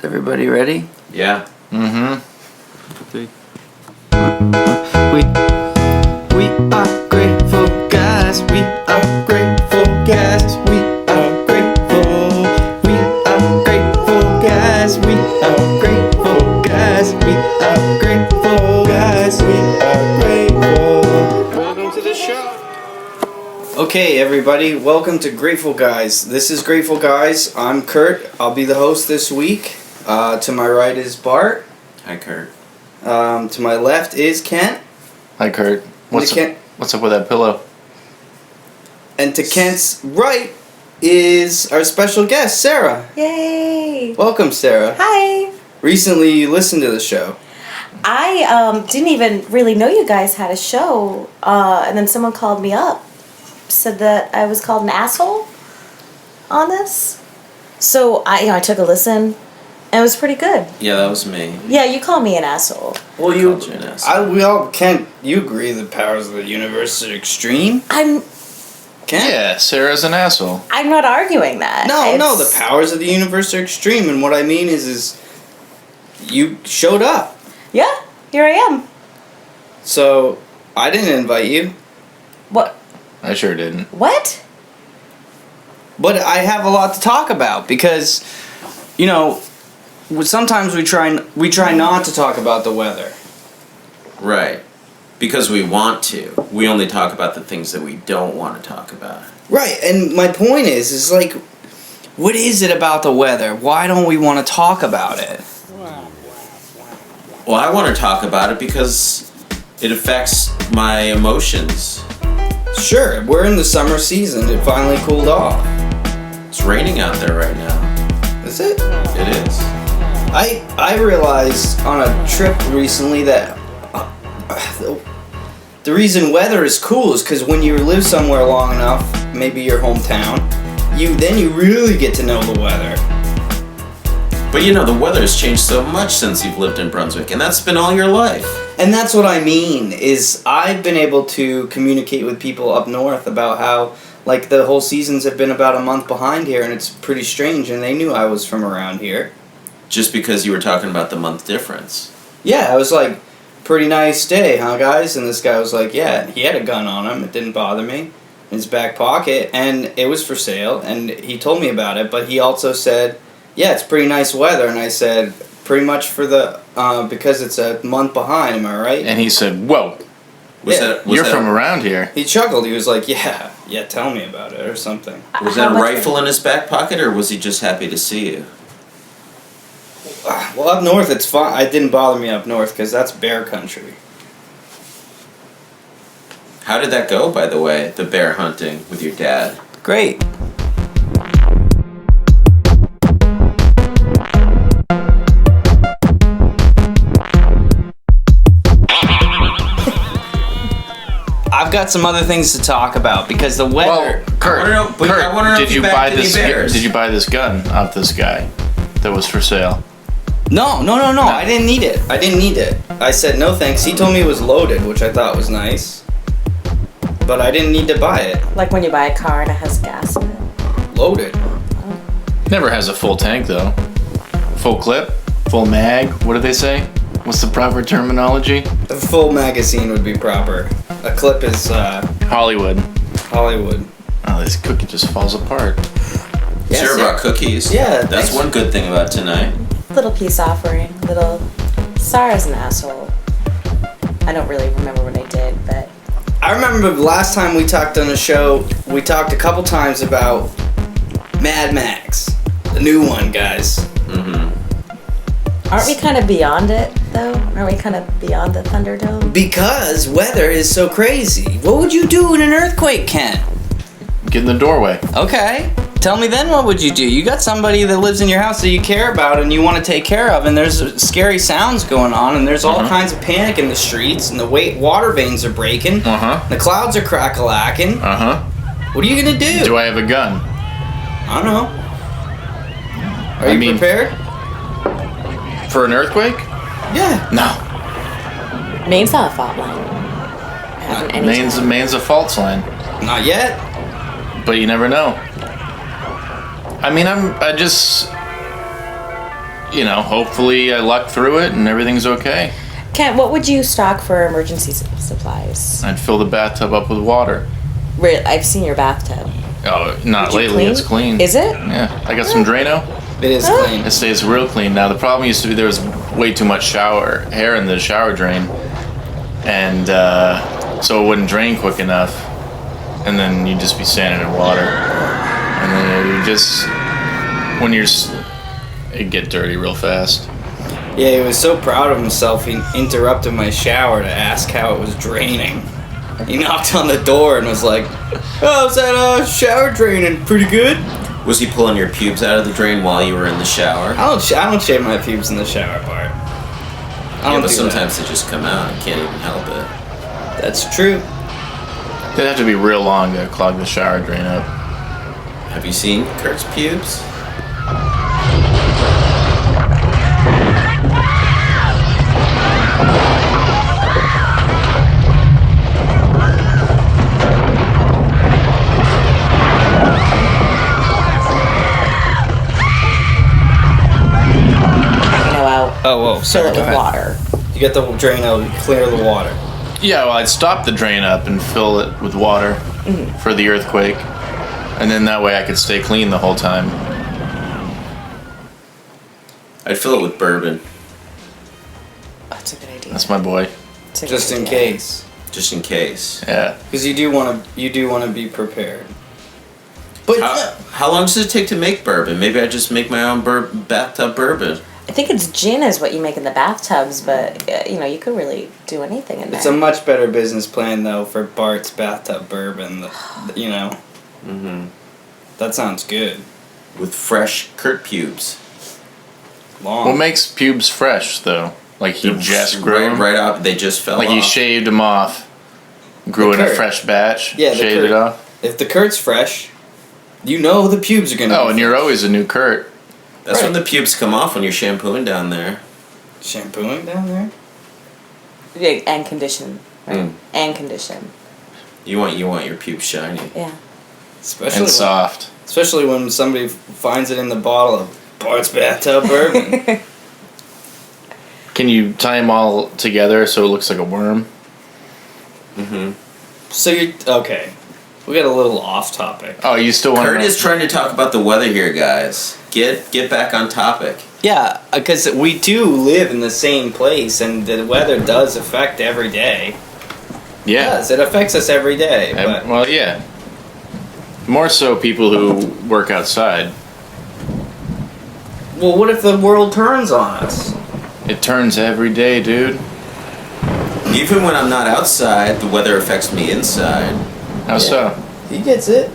Is everybody ready? Yeah. Mm-hmm. 3. We are grateful guys. We are grateful guys. We are grateful. We are grateful guys. We are grateful guys. We are grateful guys. We are grateful. Welcome to the show. Okay, everybody, welcome to Grateful Guys. This is Grateful Guys. I'm Kurt. I'll be the host this week. To my right is Bart. Hi, Kurt. To my left is Kent. Hi, Kurt. What's up with that pillow? And to Kent's right is our special guest, Sarah. Yay! Welcome, Sarah. Hi! Recently, you listened to the show. I didn't even really know you guys had a show, and then someone called me up, said that I was called an asshole on this. So I took a listen, and it was pretty good. Yeah, that was me. Yeah, you call me an asshole. Well, you an asshole. we all Kent. You agree the powers of the universe are extreme? I'm Kent? Yeah, Sarah's an asshole. not arguing that. No, the powers of the universe are extreme, and what I mean is you showed up. Yeah, here I am. So I didn't invite you. What? I sure didn't. What? But I have a lot to talk about because, sometimes we try not to talk about the weather. Right. Because we want to. We only talk about the things that we don't want to talk about. Right, and my point is like, what is it about the weather? Why don't we want to talk about it? Well, I want to talk about it because it affects my emotions. Sure, we're in the summer season. It finally cooled off. It's raining out there right now. Is it? It is. I realized on a trip recently that the reason weather is cool is because when you live somewhere long enough, maybe your hometown, you really get to know the weather. But the weather has changed so much since you've lived in Brunswick, and that's been all your life. And that's what I mean, is I've been able to communicate with people up north about how, the whole seasons have been about a month behind here, and it's pretty strange, and they knew I was from around here. Just because you were talking about the month difference. Yeah, I was like, pretty nice day, huh, guys? And this guy was like, yeah, he had a gun on him. It didn't bother me. In his back pocket, and it was for sale, and he told me about it, but he also said, yeah, it's pretty nice weather, and I said, pretty much for because it's a month behind, am I right? And he said, whoa. You're from around here. He chuckled. He was like, yeah, tell me about it, or something. Was that a rifle in his back pocket, or was he just happy to see you? Well, up north, it's fine. It didn't bother me up north, because that's bear country. How did that go, by the way, the bear hunting with your dad? Great. I've got some other things to talk about because the weather. Well, Kurt, did you buy this gun off this guy that was for sale? No. I didn't need it. I said no thanks. He told me it was loaded, which I thought was nice. But I didn't need to buy it. Like when you buy a car and it has gas in it? Loaded. Never has a full tank, though. Full clip? Full mag? What do they say? What's the proper terminology? A full magazine would be proper. A clip is, Hollywood. Hollywood. Oh, this cookie just falls apart. Yes, Sarah brought cookies. Yeah, That's thanks. one good thing about tonight. Little peace offering. Sarah's an asshole. I don't really remember what I did, but... I remember the last time we talked on the show, we talked a couple times about Mad Max. The new one, guys. Mm-hmm. Aren't we kind of beyond it, though? Aren't we kind of beyond the Thunderdome? Because weather is so crazy. What would you do in an earthquake, Kent? Get in the doorway. Okay. Tell me then, what would you do? You got somebody that lives in your house that you care about and you want to take care of, and there's scary sounds going on, and there's all kinds of panic in the streets, and the water veins are breaking. The clouds are crack-a-lacking. What are you gonna do? Do I have a gun? I don't know. Are you prepared? For an earthquake? Yeah. No. Maine's not a fault line. Maine's a fault line. Not yet. But you never know. I mean, you know, hopefully I luck through it and everything's okay. Kent, what would you stock for emergency supplies? I'd fill the bathtub up with water. I've seen your bathtub. Oh, not Would you lately. It's clean. Is it? Yeah, I got some Drano. It is Huh? clean. It stays real clean. Now the problem used to be there was way too much hair in the shower drain, and so it wouldn't drain quick enough, and then you'd just be standing in water, and then you just it'd get dirty real fast. Yeah, he was so proud of himself, he interrupted my shower to ask how it was draining. He knocked on the door and was like, "Oh, is that shower draining pretty good?" Was he pulling your pubes out of the drain while you were in the shower? I don't shave my pubes in the shower part. I Yeah, don't but do sometimes they just come out. You can't even help it. that. That's true. They'd have to be real long to clog the shower drain up. Have you seen Kurt's pubes? Out. Oh, whoa. Fill Sorry, it go with ahead. water. You get the drain out, you clear the water. Yeah, well, I'd stop the drain up and fill it with water for the earthquake, and then that way I could stay clean the whole time. I'd fill it with bourbon, That's a good idea. That's my boy. That's a Just good in idea. case. just in case. Yeah. Because you do want to be prepared. But How long does it take to make bourbon? Maybe I just make my own bathtub bourbon. I think it's gin is what you make in the bathtubs, but you know you could really do anything in there. it's a much better business plan though for Bart's bathtub bourbon. You know. Mm-hmm. That sounds good. With fresh Kurt pubes. Long. What makes pubes fresh though? Like he just grew them? right out. They just fell Like off. he shaved them off, grew The in a Kurt. fresh batch, Yeah, the shaved Kurt. it off. If the Kurt's fresh, you know the pubes are gonna. Oh, be and you're always a new Kurt. That's when Right. the pubes come off when you're shampooing down there. shampooing down there. Yeah, and condition, right? Mm. And condition. You want your pubes shiny. Yeah. Especially And soft. especially when somebody finds it in the bottle of Bart's bathtub bourbon. Can you tie them all together so it looks like a worm? Mm-hmm. So you're okay. We got a little off topic. Oh, you still want Kurt to is trying to talk about the weather here, guys. Get back on topic. Yeah, because we do live in the same place, and the weather does affect every day. Yeah. Yes, it affects us every day. But Well, yeah. More so people who work outside. well, what if the world turns on us? It turns every day, dude. Even when I'm not outside, the weather affects me inside. How so? He gets it.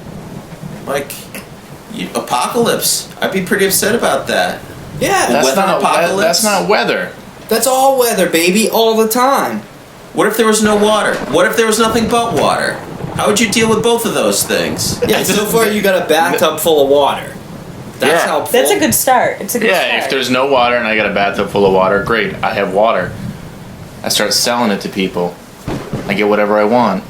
Like, apocalypse. I'd be pretty upset about that. Yeah, That's Weather not apocalypse? that's not weather. that's all weather, baby, all the time. What if there was no water? What if there was nothing but water? How would you deal with both of those things? Yeah, so far you got a bathtub full of water. That's Yeah. helpful. That's a good start. It's a good start. Yeah, if there's no water and I got a bathtub full of water, great. I have water. I start selling it to people. I get whatever I want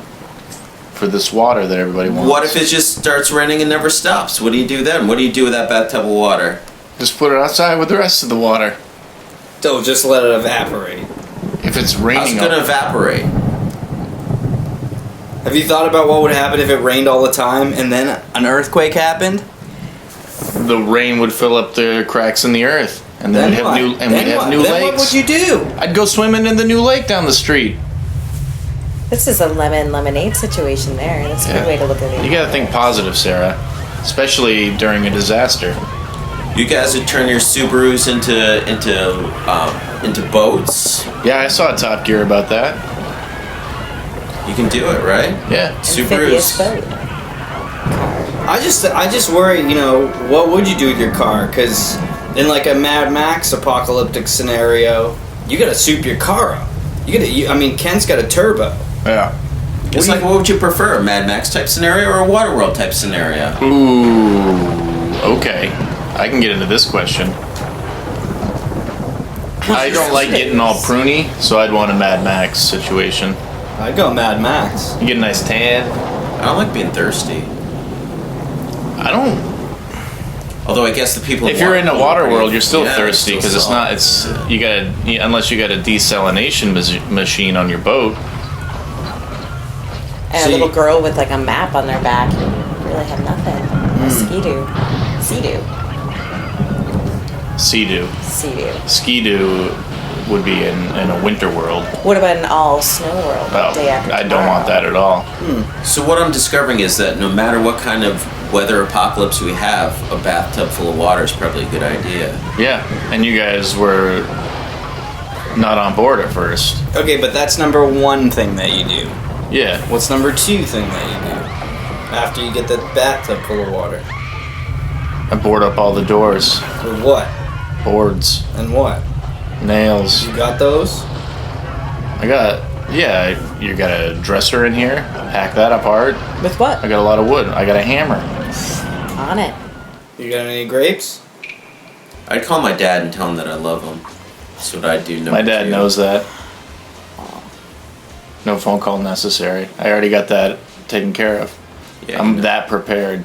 for this water that everybody wants. What if it just starts raining and never stops? What do you do then? What do you do with that bathtub of water? Just put it outside with the rest of the water. Don't just let it evaporate. If it's How's raining, it gonna evaporate? Have you thought about what would happen if it rained all the time and then an earthquake happened? the rain would fill up the cracks in the earth, and then we'd have what? new and Then we'd have what? new Then lakes. what would you do? I'd go swimming in the new lake down the street. This is a lemon lemonade situation there. That's a Yeah. good way to look at it. You gotta think positive, Sarah, especially during a disaster. You guys would turn your Subarus into boats. Yeah, I saw Top Gear about that. You can do it, right? Yeah. Amphibious Subarus. boat. I just worry, what would you do with your car? Because in like a Mad Max apocalyptic scenario, you gotta soup your car up. Kent's got a turbo. Yeah. It's like, what would you prefer, a Mad Max type scenario or a Waterworld type scenario? Ooh. Okay. I can get into this question. I don't like getting all pruny, so I'd want a Mad Max situation. I'd go Mad Max. You get a nice tan. I don't like being thirsty. I don't. Although I guess the people. If you're in a water world, you're still Yeah, thirsty because it's not. It's you got unless you got a desalination machine on your boat. And See- a little girl with like a map on their back. You really have nothing. A Ski-Doo. Sea-Doo. Sea-Doo. Sea-Doo. Ski-Doo would be in a winter world. What about an all snow world? Oh, Day after I don't want that tomorrow? at all. So what I'm discovering is that no matter what kind of weather apocalypse we have, a bathtub full of water is probably a good idea. Yeah, and you guys were not on board at first. Okay, but that's number one thing that you do. Yeah, What's number two thing that you do after you get the bathtub full of water? I board up all the doors, With what? boards, And what? nails. You got those? You got a dresser in here. Hack that apart. With what? I got a lot of wood. I got a hammer. On it. You got any grapes? I'd call my dad and tell him that I love him. That's what I'd do. My dad two. knows that. No phone call necessary. I already got that taken care of. Yeah, I'm you know. that prepared.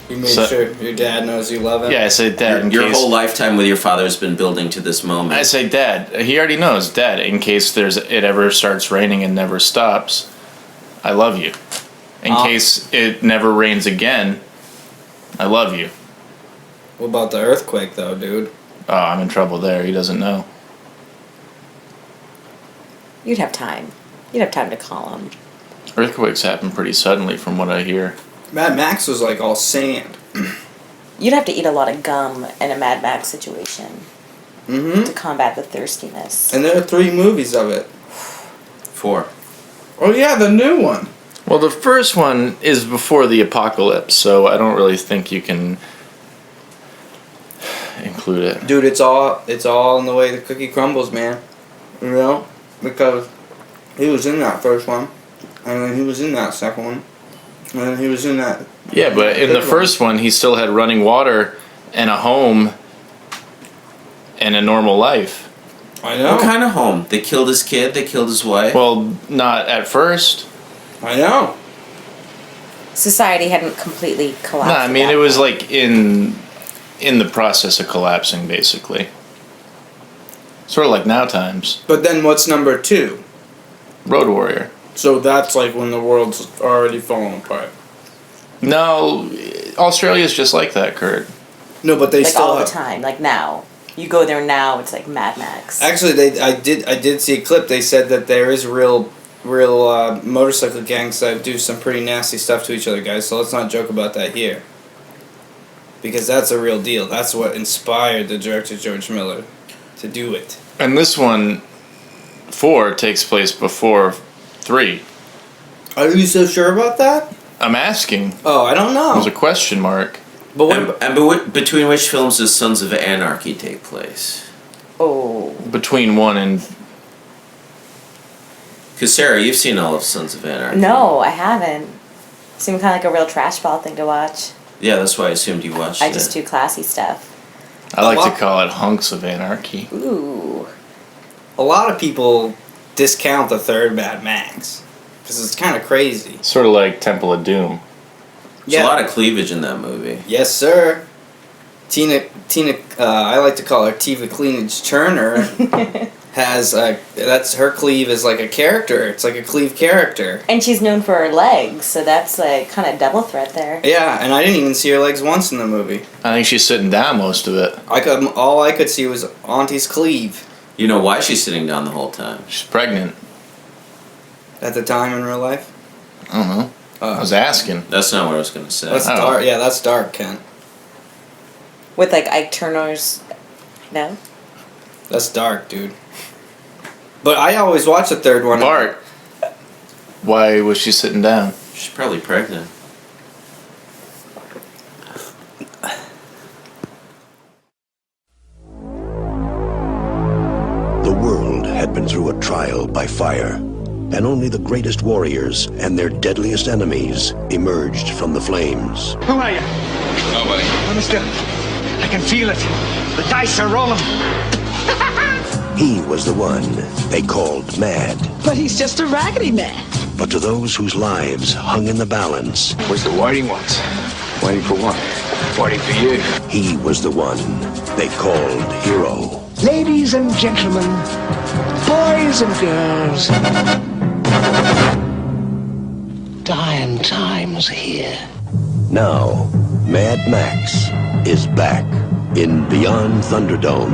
You made So- sure your dad knows you love him? Yeah, I say, Dad, in Your case. whole lifetime with your father has been building to this moment. I say, Dad. He already knows, Dad. In case it ever starts raining and never stops, I love you. In case it never rains again, I love you. What about the earthquake, though, dude? Oh, I'm in trouble there. He doesn't know. You'd have time. You'd have time to call him. Earthquakes happen pretty suddenly, from what I hear. Mad Max was like all sand. You'd have to eat a lot of gum in a Mad Max situation Mm-hmm. to combat the thirstiness. And there are 3 movies of it. 4. Oh yeah, the new one. Well, the first one is before the apocalypse, so I don't really think you can include it. Dude, it's all in the way the cookie crumbles, man. You know? Because he was in that first one. And then he was in that second one. And then he was in that. Yeah, but in the first one, he still had running water and a home and a normal life. I know. What kind of home? They killed his kid. They killed his wife. Well, not at first. I know. Society hadn't completely collapsed. No, I at mean that it was point. like in the process of collapsing, basically. Sort of like Now Times. But then what's number 2? Road Warrior. So that's like when the world's already falling apart. No, Australia's just like that, Kurt. No, but they like still all the have. time. Like now, you go there now. It's like Mad Max. Actually, I did see a clip. They said that there is real motorcycle gangs that do some pretty nasty stuff to each other, guys. So let's not joke about that here, because that's a real deal. That's what inspired the director George Miller to do it. And this one, 4, takes place before 3. Are you so sure about that? I'm asking. Oh, I don't know. There's a question mark. But what? Between which films does Sons of Anarchy take place? Oh, Between 1 and... Because Sarah, you've seen all of Sons of Anarchy. no, I haven't. Seemed kind of like a real trash ball thing to watch. Yeah, that's why I assumed you watched I it. just do classy stuff. I like lot- to call it hunks of anarchy. Ooh. A lot of people discount the third Mad Max because it's kind of crazy. Sort of like Temple of Doom. There's a lot of cleavage in that movie. Yes, sir. Tina, I like to call her Tiva Cleanage Turner. Has that's her cleave is like a character. It's like a cleave character. And she's known for her legs, so that's like kind of double threat there. Yeah, and I didn't even see her legs once in the movie. I think she's sitting down most of it. All I could see was Auntie's cleave You know why she's sitting down the whole time? She's pregnant. at the time in real life. I don't know. I was asking. That's not what I was going to say. That's Oh. dark. Yeah, that's dark, Kent. With like Ike Turner's. No? That's dark, dude. But I always watch the third one. Bart, why was she sitting down? She's probably pregnant. The world had been through a trial by fire, and only the greatest warriors and their deadliest enemies emerged from the flames. Who are you? Nobody. Understood. I can feel it. The dice are rolling. He was the one they called Mad. But he's just a raggedy man. But to those whose lives hung in the balance, Where's the waiting ones? Waiting for what? 40 for you. He was the one they called Hero. Ladies and gentlemen, boys and girls, dying times here. Now, Mad Max is back in Beyond Thunderdome.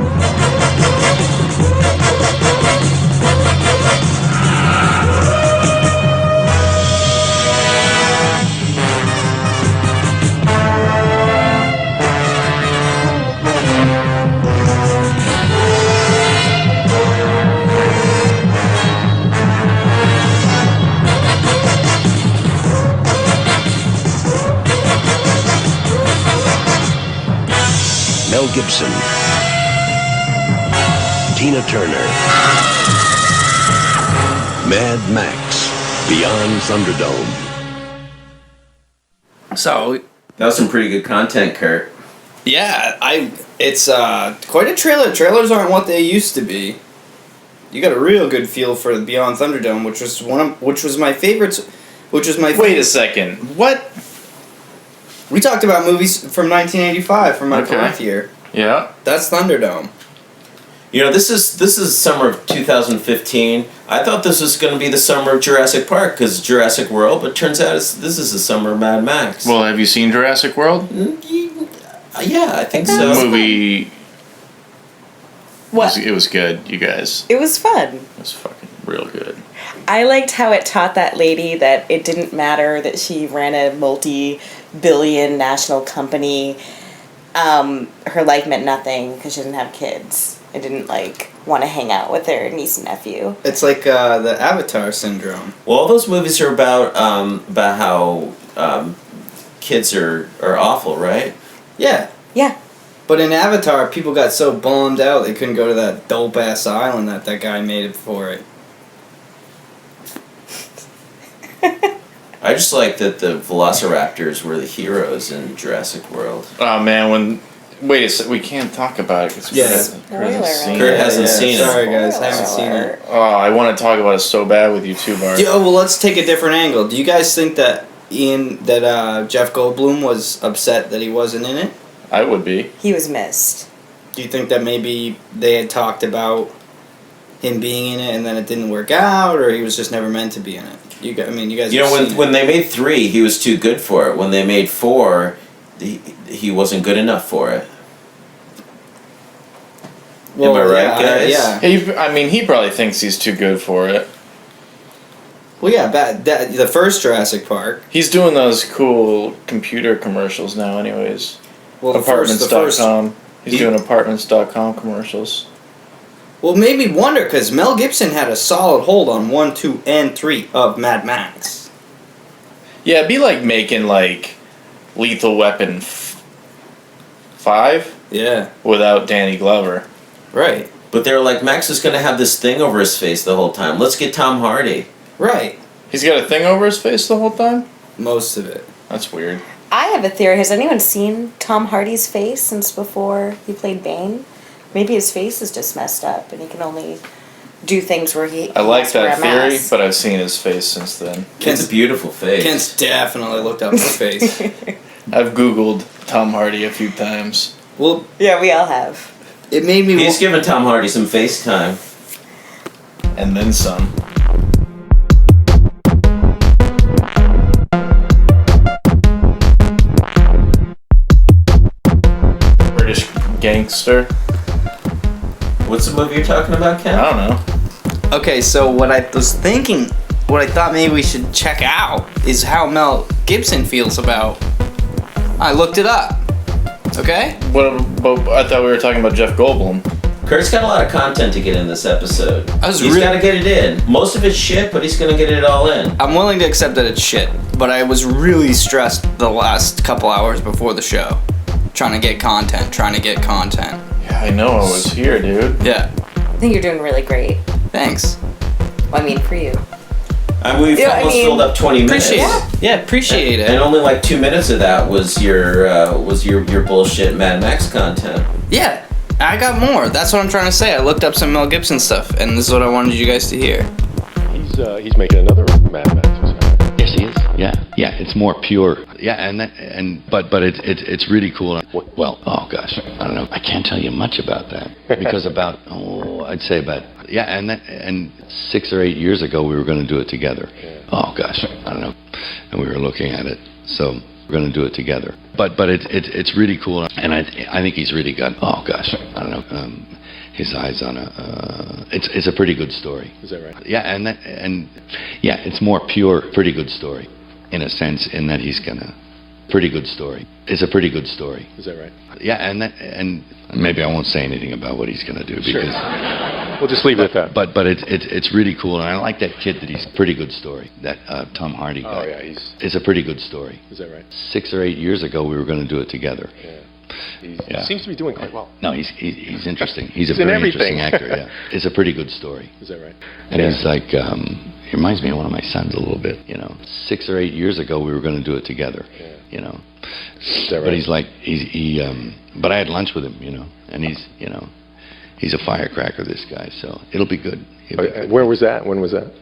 Mel Gibson, Tina Turner, Mad Max, Beyond Thunderdome. So, That was some pretty good content, Kurt. yeah, it's quite a trailer. Trailers aren't what they used to be. You got a real good feel for Beyond Thunderdome, which was my favorites. Wait a second. What? We talked about movies from 1985 from my Okay. fourth year. Yeah. That's Thunderdome. You know, this is summer of 2015. I thought this was going to be the summer of Jurassic Park because Jurassic World, but turns out this is the summer of Mad Max. Well, have you seen Jurassic World? Yeah, I think The so. movie. What? It was good, you guys. It was fun. It was fucking real good. I liked how it taught that lady that it didn't matter that she ran a multi-billion national company. Her life meant nothing because she didn't have kids. I didn't want to hang out with her niece and nephew. It's like the Avatar syndrome. Well, all those movies are about how kids are awful, right? Yeah. Yeah. But in Avatar, people got so bummed out they couldn't go to that dope-ass island that guy made it for it. I just like that the Velociraptors were the heroes in Jurassic World. Oh man, wait a sec, we can't talk about it because Yeah. Kurt hasn't seen it. Sorry, guys, I haven't seen it. Oh, I want to talk about it so bad with you too, Bart. Well, let's take a different angle. Do you guys think that Jeff Goldblum was upset that he wasn't in it? I would be. He was missed. Do you think that maybe they had talked about him being in it and then it didn't work out, or he was just never meant to be in it? You guys. You know, have seen when they made 3, he was too good for it. When they made 4, he wasn't good enough for it. Well, Am I right, guys? Yeah. He probably thinks he's too good for it. Well, yeah. The first Jurassic Park. He's doing those cool computer commercials now, anyways. Well, Apartments.com. He's doing Apartments.com commercials. Well, made me wonder because Mel Gibson had a solid hold on 1, 2, and 3 of Mad Max. Yeah, it'd be like making Lethal Weapon 5 Yeah. without Danny Glover. Right. But they were like, Max is going to have this thing over his face the whole time. Let's get Tom Hardy. Right. He's got a thing over his face the whole time? Most of it. That's weird. I have a theory. Has anyone seen Tom Hardy's face since before he played Bane? Maybe his face is just messed up and he can only do things where he I like has to wear that a theory, mask. but I've seen his face since then. It's a beautiful face. Kent's definitely looked up his face. I've Googled Tom Hardy a few times. Well, Yeah, we all have. it made me. He's giving Tom Hardy some FaceTime. And then some. British gangster. What's the movie you're talking about, Ken? I don't know. Okay, so what I was thinking, what I thought maybe we should check out is how Mel Gibson feels about. I looked it up. Okay? What? But I thought we were talking about Jeff Goldblum. Kurt's got a lot of content to get in this episode. He's really- got to get it in. Most of it's shit, but he's going to get it all in. I'm willing to accept that it's shit, but I was really stressed the last couple hours before the show. Trying to get content. Yeah, I know I was here, dude. Yeah. I think you're doing really great. Thanks. Well, I mean, for you. We've Yeah, I almost mean, filled up 20 minutes. Appreciate it. Yeah, appreciate And it. only like 2 minutes of that was your bullshit Mad Max content. Yeah, I got more. That's what I'm trying to say. I looked up some Mel Gibson stuff, and this is what I wanted you guys to hear. He's making another Mad Max. Yes, he is. Yeah, it's more pure. Yeah, but it's really cool. Well, oh gosh, I don't know. I can't tell you much about that because I'd say about 6 or 8 years ago we were going to do it together. Oh gosh, I don't know, and we were looking at it, so we're going to do it together. But it's really cool, and I think he's really got. Oh gosh, I don't know. His eyes on it's a pretty good story. Is that right? Yeah, it's more pure, pretty good story, in a sense, in that he's gonna. Pretty good story. It's a pretty good story. Is that right? Yeah, and maybe I won't say anything about what he's gonna do because. We'll just leave it at that. But it's really cool, and I like that kid that he's pretty good story. That Tom Hardy guy. Oh yeah, It's a pretty good story. Is that right? 6 or 8 years ago, we were going to do it together. He seems to be doing quite well. No, he's interesting. He's a in very everything. interesting actor. Yeah, it's a pretty good story. Is that right? And he's like, he reminds me of one of my sons a little bit. 6 or 8 years ago, we were going to do it together. Is that right? But he's like, but I had lunch with him, and he's a firecracker, this guy. So it'll be good. Where was that? When was that?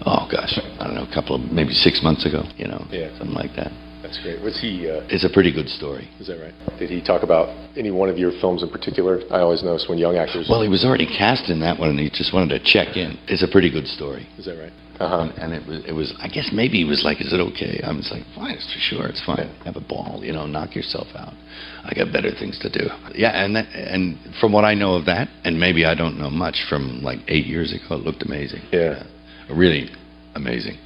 Oh gosh, I don't know, maybe 6 months ago. Something like that. That's great. Was he? It's a pretty good story. Is that right? Did he talk about any one of your films in particular? I always notice when young actors. Well, he was already cast in that one, and he just wanted to check in. It's a pretty good story. Is that right? And it was. I guess maybe he was like, "Is it okay?" I was like, "Fine, it's for sure. It's fine. Have a ball. Knock yourself out. I got better things to do." Yeah, and from what I know of that, and maybe I don't know much from like 8 years ago, it looked amazing. Yeah. Really amazing.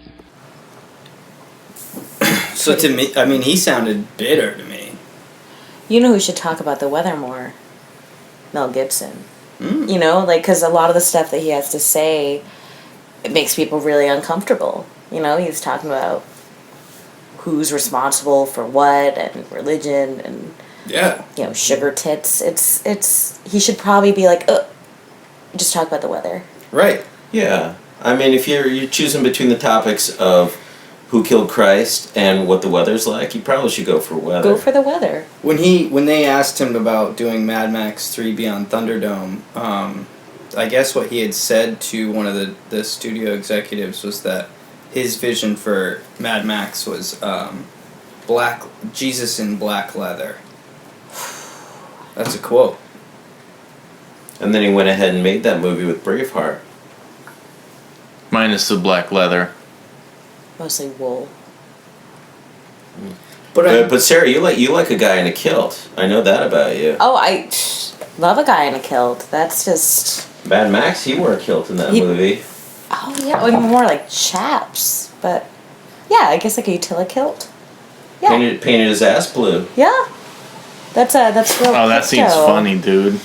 So to me, I mean, he sounded bitter to me. You know who should talk about the weather more? Mel Gibson. Because a lot of the stuff that he has to say, it makes people really uncomfortable. He's talking about who's responsible for what and religion and sugar tits. It's he should probably be like, just talk about the weather. Right. Yeah. I mean, if you're choosing between the topics of who killed Christ and what the weather's like, you probably should go for weather. Go for the weather. When they asked him about doing Mad Max 3 Beyond Thunderdome, I guess what he had said to one of the studio executives was that his vision for Mad Max was Jesus in black leather. That's a quote. And then he went ahead and made that movie with Braveheart. Minus the black leather. Mostly wool. But Sarah, you like a guy in a kilt. I know that about you. Oh, I love a guy in a kilt. That's just... Mad Max, he wore a kilt in that movie. Oh, yeah. Well, more like chaps. But, yeah, I guess like a utility kilt. Yeah. Painted his ass blue. Yeah. That's real. Oh, that seems funny, dude.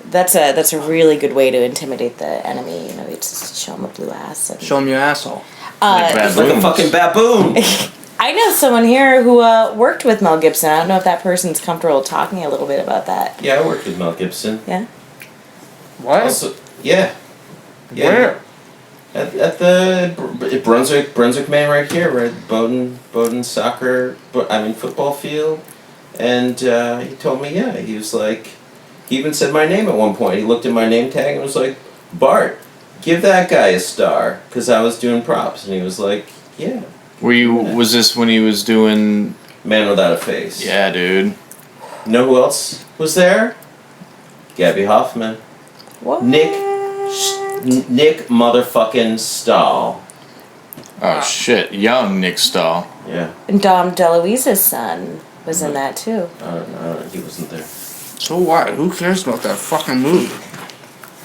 That's a really good way to intimidate the enemy. You just show them a blue ass. And, Show him your asshole. Like a fucking baboon. I know someone here who worked with Mel Gibson. I don't know if that person's comfortable talking a little bit about that. Yeah, I worked with Mel Gibson. Yeah. What? Also, yeah. Where? At the Brunswick Man right here, right? Bowdoin football field. And he told me, he was like, he even said my name at one point. He looked at my name tag and was like, "Bart, give that guy a star," because I was doing props. And he was like, "Yeah." Was this when he was doing Man Without a Face? Yeah, dude. You know who else was there? Gabby Hoffman. What? Nick motherfucking Stahl. Oh shit, young Nick Stahl. Yeah. And Dom DeLuise's son was in that too. I don't know. He wasn't there. So what? Who cares about that fucking movie?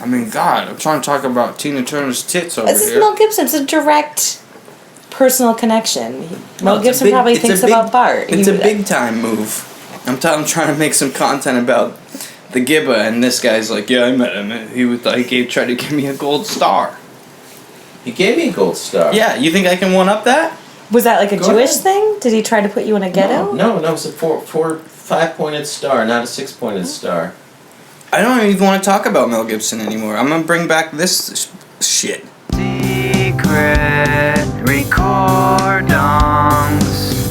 I mean, God, I'm trying to talk about Tina Turner's tits over This is here. Mel Gibson. It's a direct personal connection. Mel Gibson probably thinks about Bart. It's a big time move. I'm trying to make some content about the Gibba, and this guy's like, "Yeah, I met him. He tried to give me a gold star." He gave me a gold star. Yeah, you think I can one up that? Was that like a Go Jewish ahead. thing? Did he try to put you in a ghetto? No, it's a 5-pointed star, not a 6-pointed star. I don't even want to talk about Mel Gibson anymore. I'm gonna bring back this shit. Secret recordings.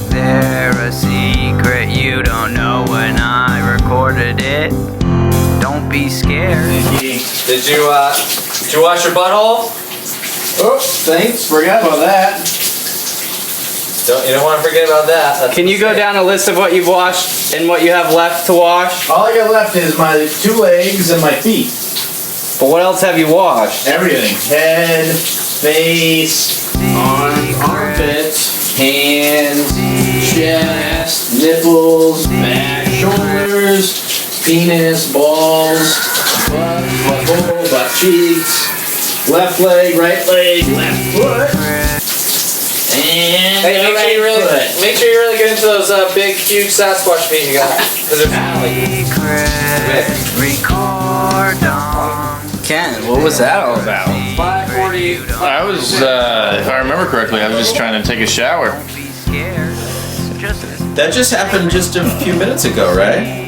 They're a secret you don't know when I recorded it. Don't be scared. Did you wash your butthole? Oh, thanks. Forgot about that. You don't want to forget about that. That's Can you go down a list of what you've washed and what you have left to wash? All I got left is my 2 legs and my feet. But what else have you washed? Everything. Head, face, armpits, hands, chest, nipples, back, shoulders, penis, balls, butt, butthole, butt cheeks, left leg, left foot. And Hey, make sure you really, foot. make sure you really get into those big, huge Sasquatch feet you got. Because Ken, what was that all about? 540. I was, if I remember correctly, I was just trying to take a shower. That just happened just a few minutes ago, right?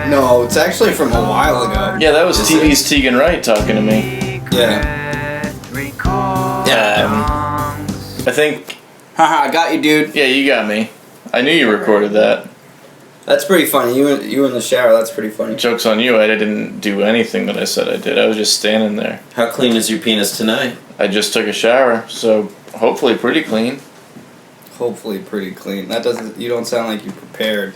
No, it's actually from a while ago. Yeah, that was TV's Tegan Wright talking to me. Yeah. I think. Haha, I got you, dude. Yeah, you got me. I knew you recorded that. That's pretty funny. You in the shower, that's pretty funny. Joke's on you, I didn't do anything that I said I did. I was just standing there. How clean is your penis tonight? I just took a shower, so hopefully pretty clean. Hopefully pretty clean. That doesn't, you don't sound like you prepared.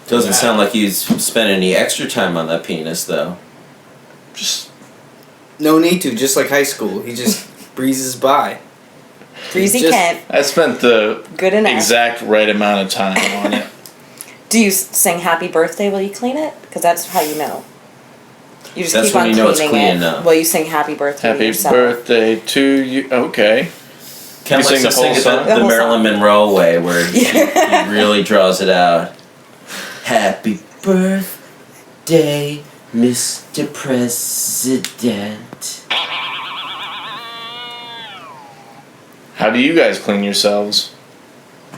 Doesn't sound like you spent any extra time on that penis, though. Just No need to, just like high school. He just breezes by. Breezy Just- Kent. I spent the Good enough. exact right amount of time on it. Do you sing happy birthday while you clean it? Because that's how you know. You just That's keep when on you know it's cleaning clean it enough. while you sing happy birthday to Happy yourself. birthday to you. Okay. Kind You of sing like the whole it song? the The whole Marilyn song. Monroe way, where he really draws it out. Happy birthday, Mr. President. How do you guys clean yourselves?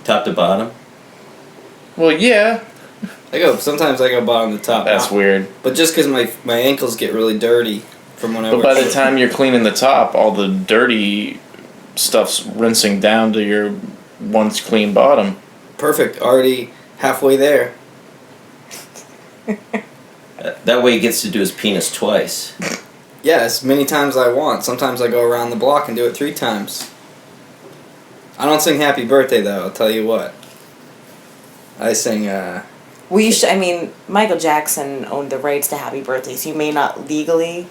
Top to bottom. Well, yeah. Sometimes I go bottom to top. That's weird. But just because my ankles get really dirty from when I But work. by the time you're cleaning the top, all the dirty stuff's rinsing down to your once clean bottom. Perfect. Already halfway there. That way he gets to do his penis twice. Yeah, as many times I want. Sometimes I go around the block and do it 3 times. I don't sing happy birthday though, I'll tell you what. I sing Well, you should. I mean, Michael Jackson owned the rights to Happy Birthday, so you may not legally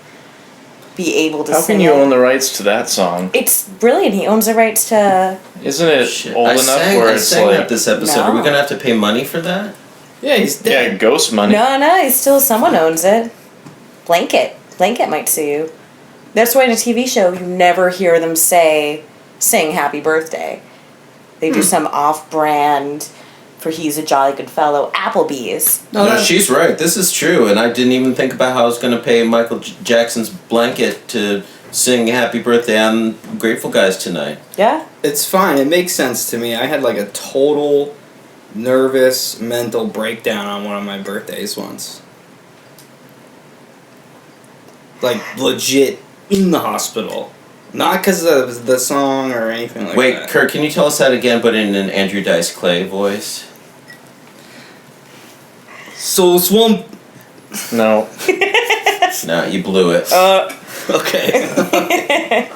be able to How sing can you it. own the rights to that song? It's brilliant. He owns the rights to. Isn't it Shit. old I enough sang, where I it's sang like that this episode. Are we No. gonna have to pay money for that? Yeah, he's dead. yeah, ghost money? No, he's still someone owns it. Blanket might sue you. That's why in a TV show you never hear them sing Happy Birthday. They do some off-brand for He's a Jolly Good Fellow, Applebee's. No, she's right. This is true, and I didn't even think about how I was going to pay Michael Jackson's blanket to sing Happy Birthday on Grateful Guys tonight. Yeah. It's fine. It makes sense to me. I had like a total nervous mental breakdown on one of my birthdays once. Like legit in the hospital. Not because of the song or anything like Wait, that. Kurt, can you tell us that again, but in an Andrew Dice Clay voice? So Swamp. No. No, you blew it. Okay.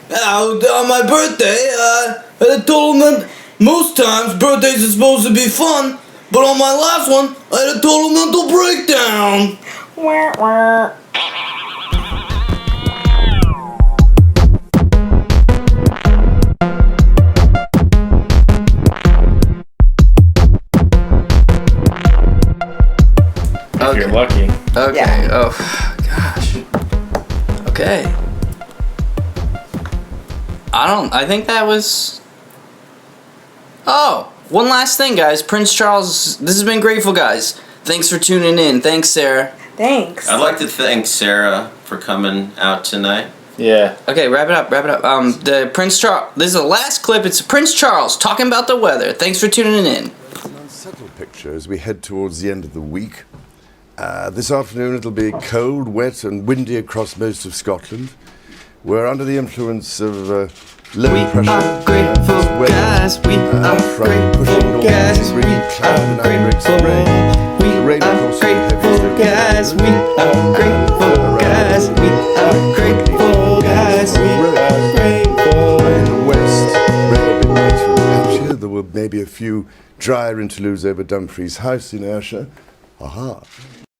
On my birthday, I told him that most times birthdays are supposed to be fun, but on my last one, I had a total mental breakdown. Wah, wah. If you're lucky. Okay. Yeah. Oh, gosh. Okay. I think that was. Oh, one last thing, guys. Prince Charles. This has been Grateful Guys. Thanks for tuning in. Thanks, Sarah. Thanks. I'd like to thank Sarah for coming out tonight. Yeah. Okay, wrap it up. The Prince Charles. This is the last clip. It's Prince Charles talking about the weather. Thanks for tuning in. An unsettled picture as we head towards the end of the week. This afternoon it'll be cold, wet and windy across most of Scotland. We're under the influence of low pressure. Grateful guys, we are grateful guys, we are grateful. We are grateful guys, we are grateful guys, we are grateful guys, we are few drier interludes over Dumfries House in Ayrshire. Aha.